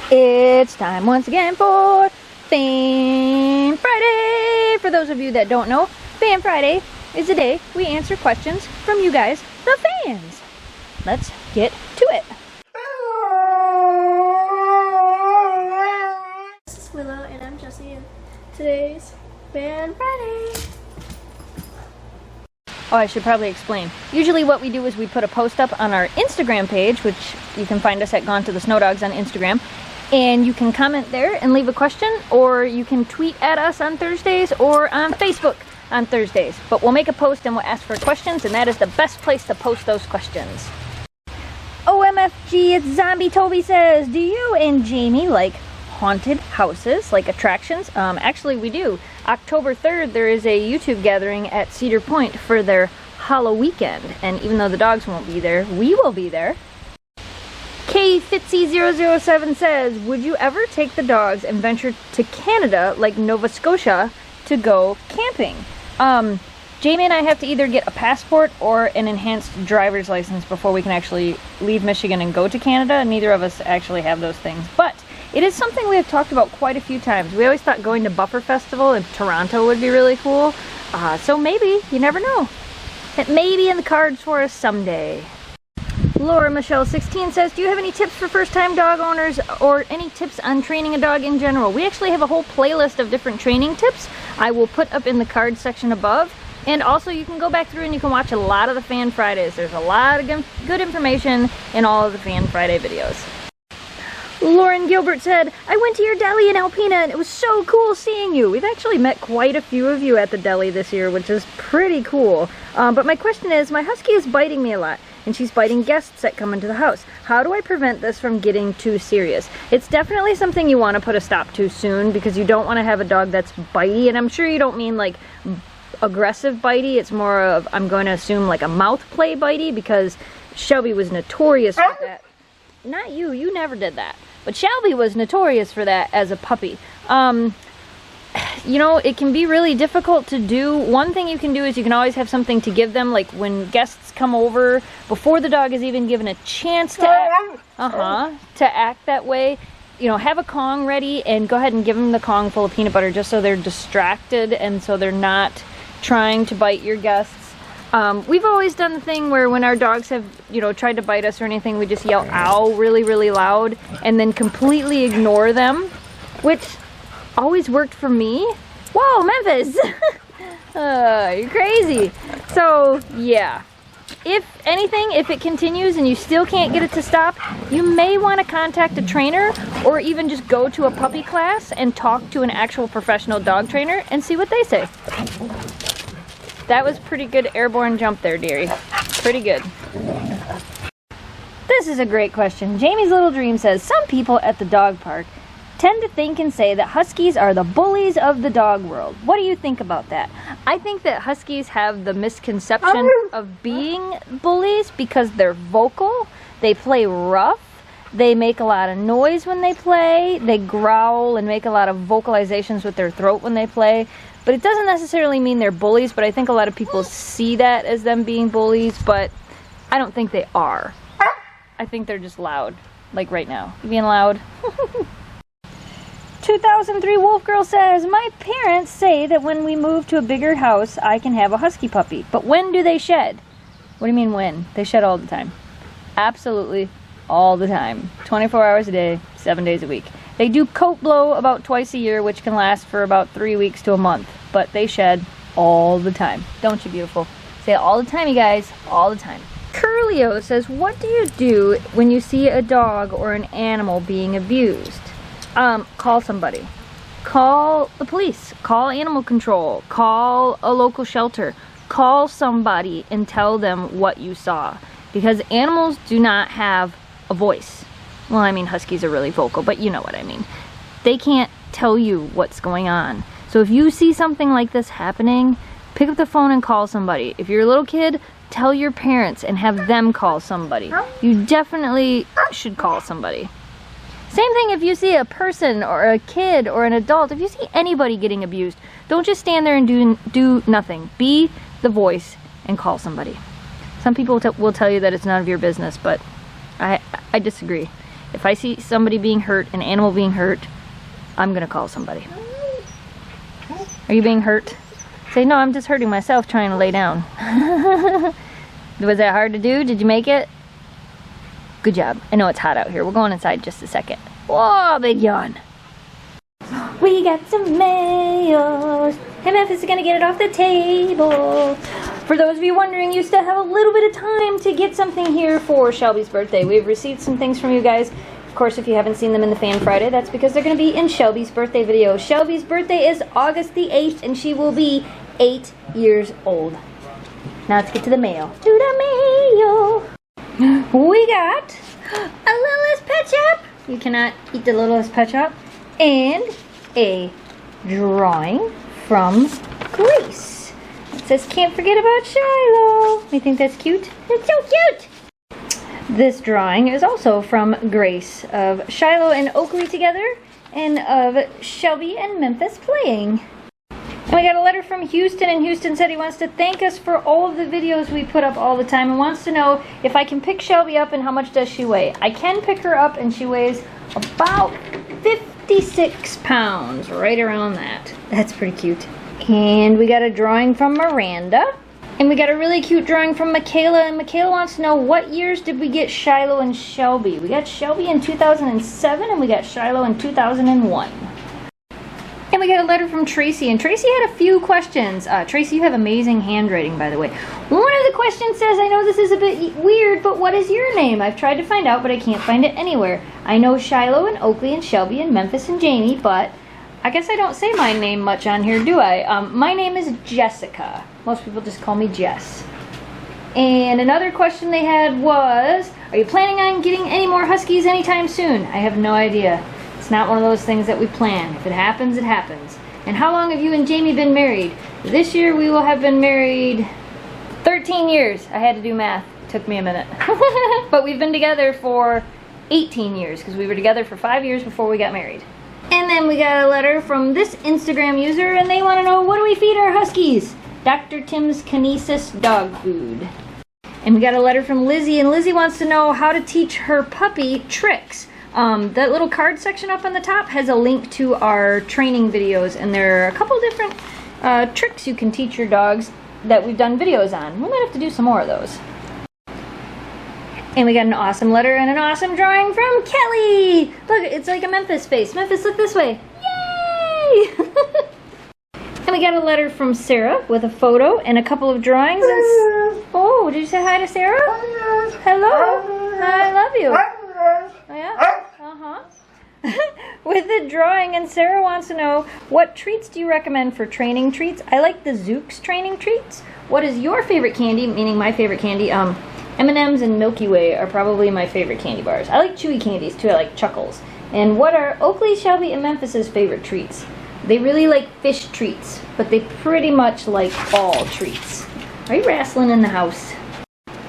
It's time once again for Fan Friday! For those of you that don't know, Fan Friday is the day we answer questions from you guys, the fans. Let's get to it. This is Willow and I'm Jessie and today's Fan Friday. Oh, I should probably explain. Usually what we do is we put a post up on our Instagram page, which you can find us at Gone to the Snow Dogs on Instagram. And you can comment there and leave a question, or you can tweet at us on Thursdays or on Facebook on Thursdays. But we'll make a post and we'll ask for questions, and that is the best place to post those questions. OMFG, it's Zombie Toby says, do you and Jamie like haunted houses, like attractions? Actually we do. October 3rd there is a YouTube gathering at Cedar Point for their Halloween weekend, and even though the dogs won't be there, we will be there. KFitzy007 says, would you ever take the dogs and venture to Canada, like Nova Scotia, to go camping? Jamie and I have to either get a passport or an enhanced driver's license before we can actually leave Michigan and go to Canada. Neither of us actually have those things, but it is something we have talked about quite a few times. We always thought going to Buffer Festival in Toronto would be really cool, so maybe, you never know. It may be in the cards for us someday. Laura Michelle 16 says, do you have any tips for first-time dog owners or any tips on training a dog in general? We actually have a whole playlist of different training tips I will put up in the cards section above, and also you can go back through and you can watch a lot of the Fan Fridays. There's a lot of good information in all of the Fan Friday videos. Lauren Gilbert said, I went to your deli in Alpena and it was so cool seeing you. We've actually met quite a few of you at the deli this year, which is pretty cool. But my question is, my husky is biting me a lot, and she's biting guests that come into the house. How do I prevent this from getting too serious? It's definitely something you want to put a stop to soon, because you don't want to have a dog that's bitey, and I'm sure you don't mean like aggressive bitey. It's more of, I'm going to assume, like a mouth play bitey, because Shelby was notorious for that. Not you, you never did that. But Shelby was notorious for that as a puppy. You know, it can be really difficult to do. One thing you can do is you can always have something to give them, like when guests come over, before the dog is even given a chance to act that way. You know, have a Kong ready and go ahead and give them the Kong full of peanut butter, just so they're distracted and so they're not trying to bite your guests. We've always done the thing where when our dogs have, you know, tried to bite us or anything, we just yell ow really, really loud and then completely ignore them, which always worked for me. Whoa, Memphis! You're crazy. So, yeah. If anything, if it continues and you still can't get it to stop, you may want to contact a trainer or even just go to a puppy class and talk to an actual professional dog trainer and see what they say. That was pretty good airborne jump there, dearie. Pretty good. This is a great question. Jamie's Little Dream says, some people at the dog park tend to think and say that Huskies are the bullies of the dog world. What do you think about that? I think that Huskies have the misconception of being bullies because they're vocal, they play rough, they make a lot of noise when they play, they growl and make a lot of vocalizations with their throat when they play. But it doesn't necessarily mean they're bullies, but I think a lot of people see that as them being bullies, but I don't think they are. I think they're just loud, like right now. You being loud? 2003 Wolf Girl says, my parents say that when we move to a bigger house, I can have a husky puppy. But when do they shed? What do you mean when? They shed all the time. Absolutely all the time. 24 hours a day, 7 days a week. They do coat blow about twice a year, which can last for about 3 weeks to a month. But they shed all the time. Don't you, beautiful? Say it all the time, you guys. All the time. Curlio says, what do you do when you see a dog or an animal being abused? Call somebody. Call the police. Call animal control. Call a local shelter. Call somebody and tell them what you saw. Because animals do not have a voice. Well, I mean, Huskies are really vocal, but you know what I mean. They can't tell you what's going on. So if you see something like this happening, pick up the phone and call somebody. If you're a little kid, tell your parents and have them call somebody. You definitely should call somebody. Same thing if you see a person or a kid or an adult. If you see anybody getting abused, don't just stand there and do nothing. Be the voice and call somebody. Some people will tell you that it's none of your business, but I disagree. If I see somebody being hurt, an animal being hurt, I'm gonna call somebody. Are you being hurt? Say, no, I'm just hurting myself trying to lay down. Was that hard to do? Did you make it? Good job. I know it's hot out here. We're going inside just a second. Whoa, big yawn. We got some mail. Hey, Memphis is gonna get it off the table. For those of you wondering, you still have a little bit of time to get something here for Shelby's birthday. We've received some things from you guys. Of course, if you haven't seen them in the Fan Friday, that's because they're going to be in Shelby's birthday video. Shelby's birthday is August the 8th, and she will be 8 years old. Now let's get to the mail. To the mail. We got a Littlest Pet Shop. You cannot eat the Littlest Pet Shop. And a drawing from Grace. It says, can't forget about Shiloh. You think that's cute? It's so cute. This drawing is also from Grace of Shiloh and Oakley together and of Shelby and Memphis playing. And we got a letter from Houston, and Houston said he wants to thank us for all of the videos we put up all the time and wants to know if I can pick Shelby up and how much does she weigh. I can pick her up and she weighs about 56 pounds, right around that. That's pretty cute. And we got a drawing from Miranda. And we got a really cute drawing from Michaela, and Michaela wants to know what years did we get Shiloh and Shelby. We got Shelby in 2007 and we got Shiloh in 2001. And we got a letter from Tracy, and Tracy had a few questions. Tracy, you have amazing handwriting, by the way. One of the questions says, I know this is a bit weird, but what is your name? I've tried to find out, but I can't find it anywhere. I know Shiloh and Oakley and Shelby and Memphis and Jamie, but I guess I don't say my name much on here, do I? My name is Jessica. Most people just call me Jess. And another question they had was, are you planning on getting any more Huskies anytime soon? I have no idea. It's not one of those things that we plan. If it happens, it happens. And how long have you and Jamie been married? This year we will have been married 13 years. I had to do math. It took me a minute. But we've been together for 18 years because we were together for 5 years before we got married. And then we got a letter from this Instagram user, and they want to know, what do we feed our Huskies? Dr. Tim's Kinesis dog food. And we got a letter from Lizzie, and Lizzie wants to know how to teach her puppy tricks. That little card section up on the top has a link to our training videos, and there are a couple different tricks you can teach your dogs that we've done videos on. We might have to do some more of those. And we got an awesome letter and an awesome drawing from Kelly. Look, it's like a Memphis face. Memphis, look this way. Yay! And we got a letter from Sarah with a photo and a couple of drawings. And oh, did you say hi to Sarah? Hello. I love you. Oh, yeah? Uh-huh. With the drawing, and Sarah wants to know, what treats do you recommend for training treats? I like the Zooks training treats. What is your favorite candy? Meaning my favorite candy. M&M's and Milky Way are probably my favorite candy bars. I like chewy candies too. I like Chuckles. And what are Oakley, Shelby, and Memphis's favorite treats? They really like fish treats, but they pretty much like all treats. Are you wrestling in the house?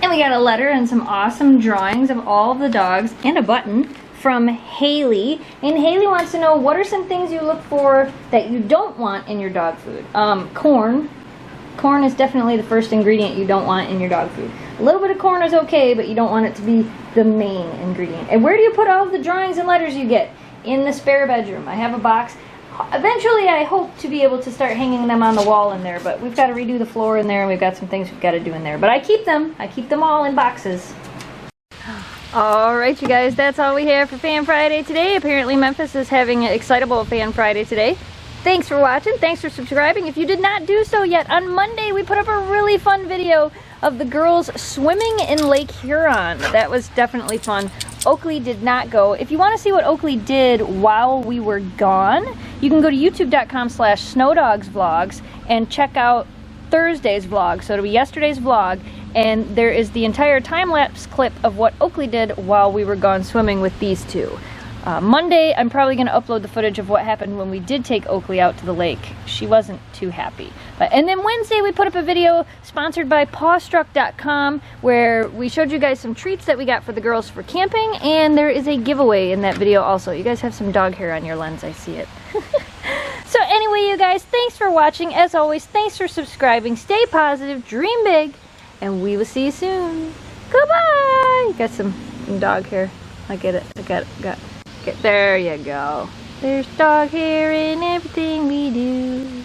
And we got a letter and some awesome drawings of all of the dogs and a button from Haley. And Haley wants to know, what are some things you look for that you don't want in your dog food? Corn. Corn is definitely the first ingredient you don't want in your dog food. A little bit of corn is okay, but you don't want it to be the main ingredient. And where do you put all of the drawings and letters you get? In the spare bedroom. I have a box. Eventually I hope to be able to start hanging them on the wall in there, but we've got to redo the floor in there, and we've got some things we've got to do in there. But I keep them. I keep them all in boxes. Alright, you guys, that's all we have for Fan Friday today. Apparently Memphis is having an excitable Fan Friday today. Thanks for watching. Thanks for subscribing. If you did not do so yet, on Monday we put up a really fun video of the girls swimming in Lake Huron. That was definitely fun. Oakley did not go. If you want to see what Oakley did while we were gone, you can go to youtube.com/snowdogsvlogs and check out Thursday's vlog. So it'll be yesterday's vlog, and there is the entire time-lapse clip of what Oakley did while we were gone swimming with these two. Monday, I'm probably going to upload the footage of what happened when we did take Oakley out to the lake. She wasn't too happy. And then Wednesday, we put up a video sponsored by pawstruck.com where we showed you guys some treats that we got for the girls for camping, and there is a giveaway in that video also. You guys have some dog hair on your lens, I see it. So anyway, you guys, thanks for watching. As always, thanks for subscribing. Stay positive, dream big, and we will see you soon. Goodbye! Got some dog hair. I get it. I got it. There you go. There's dog hair in everything we do.